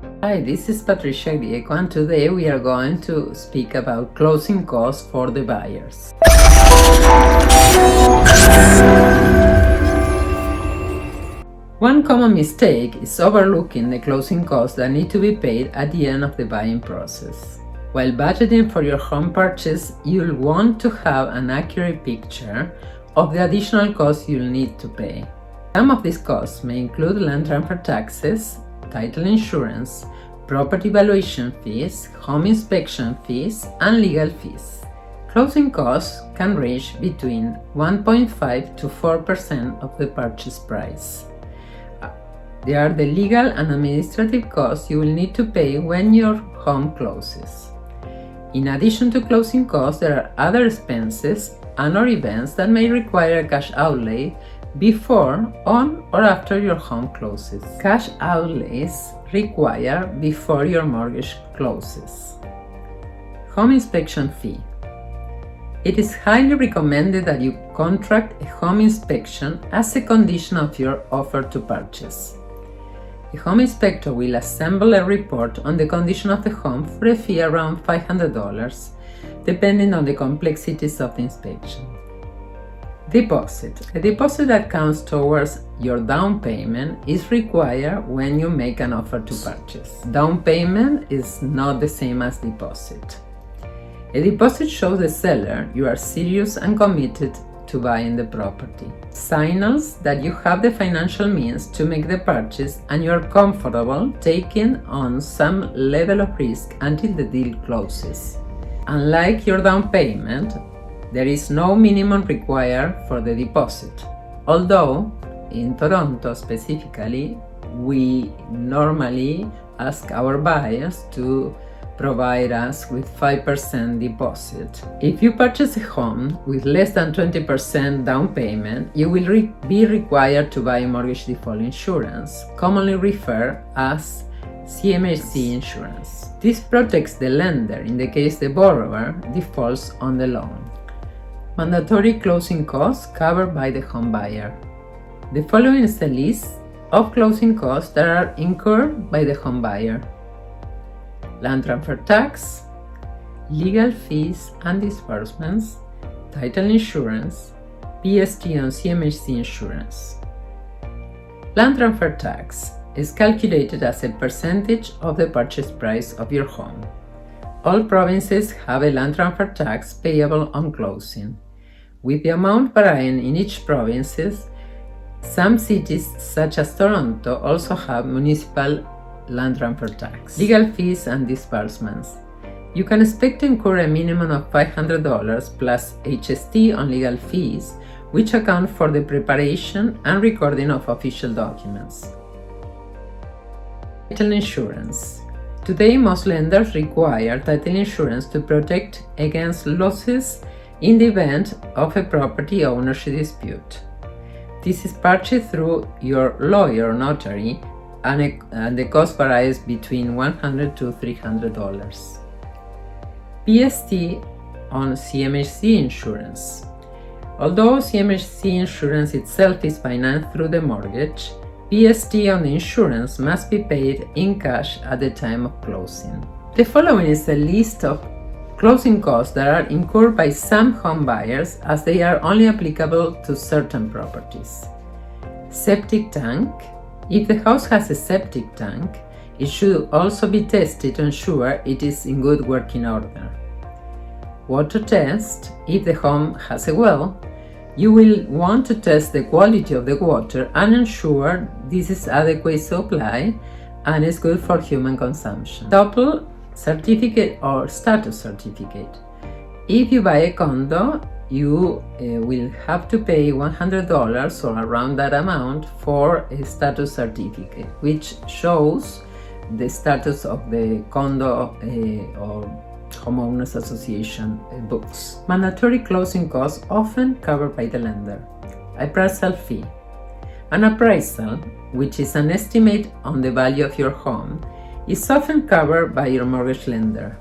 Hi, this is Patricia Grieco, and today we are going to speak about closing costs for the buyers. One common mistake is overlooking the closing costs that need to be paid at the end of the buying process. While budgeting for your home purchase, you'll want to have an accurate picture of the additional costs you'll need to pay. Some of these costs may include land transfer taxes, title insurance, property valuation fees, home inspection fees, and legal fees. Closing costs can range between 1.5 to 4% of the purchase price. They are the legal and administrative costs you will need to pay when your home closes. In addition to closing costs, there are other expenses and/or events that may require a cash outlay before, on, or after your home closes. Cash outlays require before your mortgage closes. Home inspection fee. It is highly recommended that you contract a home inspection as a condition of your offer to purchase. A home inspector will assemble a report on the condition of the home for a fee around $500, depending on the complexities of the inspection. Deposit. A deposit that counts towards your down payment is required when you make an offer to purchase. Down payment is not the same as deposit. A deposit shows the seller you are serious and committed to buying the property. Signals that you have the financial means to make the purchase and you are comfortable taking on some level of risk until the deal closes. Unlike your down payment, there is no minimum required for the deposit, although in Toronto specifically, we normally ask our buyers to provide us with 5% deposit. If you purchase a home with less than 20% down payment, you will be required to buy mortgage default insurance, commonly referred as CMHC insurance. This protects the lender in the case the borrower defaults on the loan. Mandatory closing costs covered by the home buyer. The following is a list of closing costs that are incurred by the home buyer: land transfer tax, legal fees and disbursements, title insurance, PST and CMHC insurance. Land transfer tax is calculated as a percentage of the purchase price of your home. All provinces have a land transfer tax payable on closing, with the amount varying in each province. Some cities, such as Toronto, also have municipal land transfer tax. Legal fees and disbursements. You can expect to incur a minimum of $500 plus HST on legal fees, which account for the preparation and recording of official documents. Title insurance. Today, most lenders require title insurance to protect against losses in the event of a property ownership dispute. This is purchased through your lawyer or notary, and the cost varies between $100 to $300. PST on CMHC insurance. Although CMHC insurance itself is financed through the mortgage, PST on the insurance must be paid in cash at the time of closing. The following is a list of closing costs that are incurred by some home buyers, as they are only applicable to certain properties. Septic tank. If the house has a septic tank, it should also be tested to ensure it is in good working order. Water test. If the home has a well, you will want to test the quality of the water and ensure this is adequate supply and is good for human consumption. TOPL certificate or status certificate. If you buy a condo, you will have to pay $100 or around that amount for a status certificate, which shows the status of the condo or homeowners association books. Mandatory closing costs often covered by the lender. Appraisal fee. An appraisal, which is an estimate on the value of your home, is often covered by your mortgage lender.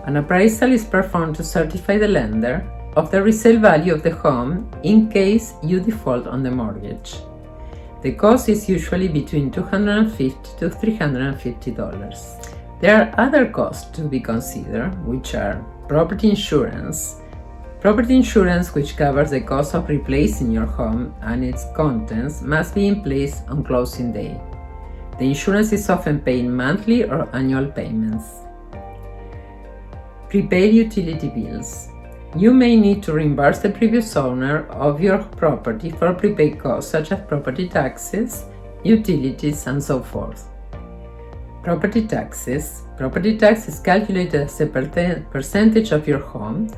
An appraisal is performed to certify the lender of the resale value of the home in case you default on the mortgage. The cost is usually between $250 to $350. There are other costs to be considered, which are property insurance. Property insurance, which covers the cost of replacing your home and its contents, must be in place on closing day. The insurance is often paid monthly or annual payments. Prepaid utility bills. You may need to reimburse the previous owner of your property for prepaid costs such as property taxes, utilities, and so forth. Property taxes. Property tax is calculated as a percentage of your home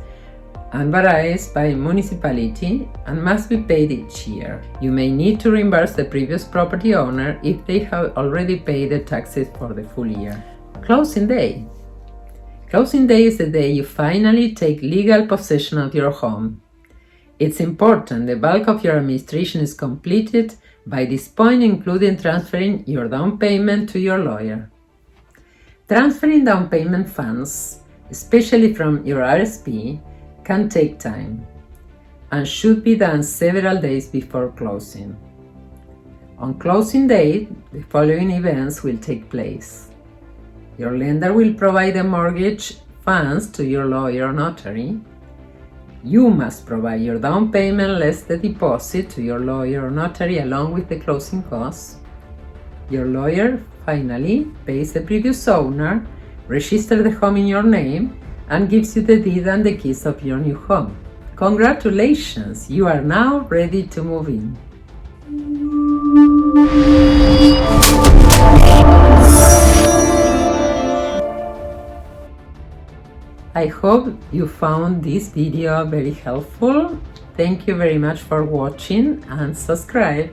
and varies by municipality and must be paid each year. You may need to reimburse the previous property owner if they have already paid the taxes for the full year. Closing day. Closing day is the day you finally take legal possession of your home. It's important the bulk of your administration is completed by this point, including transferring your down payment to your lawyer. Transferring down payment funds, especially from your RSP, can take time and should be done several days before closing. On closing day, the following events will take place. Your lender will provide the mortgage funds to your lawyer or notary. You must provide your down payment less the deposit to your lawyer or notary along with the closing costs. Your lawyer finally pays the previous owner, registers the home in your name, and gives you the deed and the keys of your new home. Congratulations! You are now ready to move in. I hope you found this video very helpful. Thank you very much for watching and subscribe.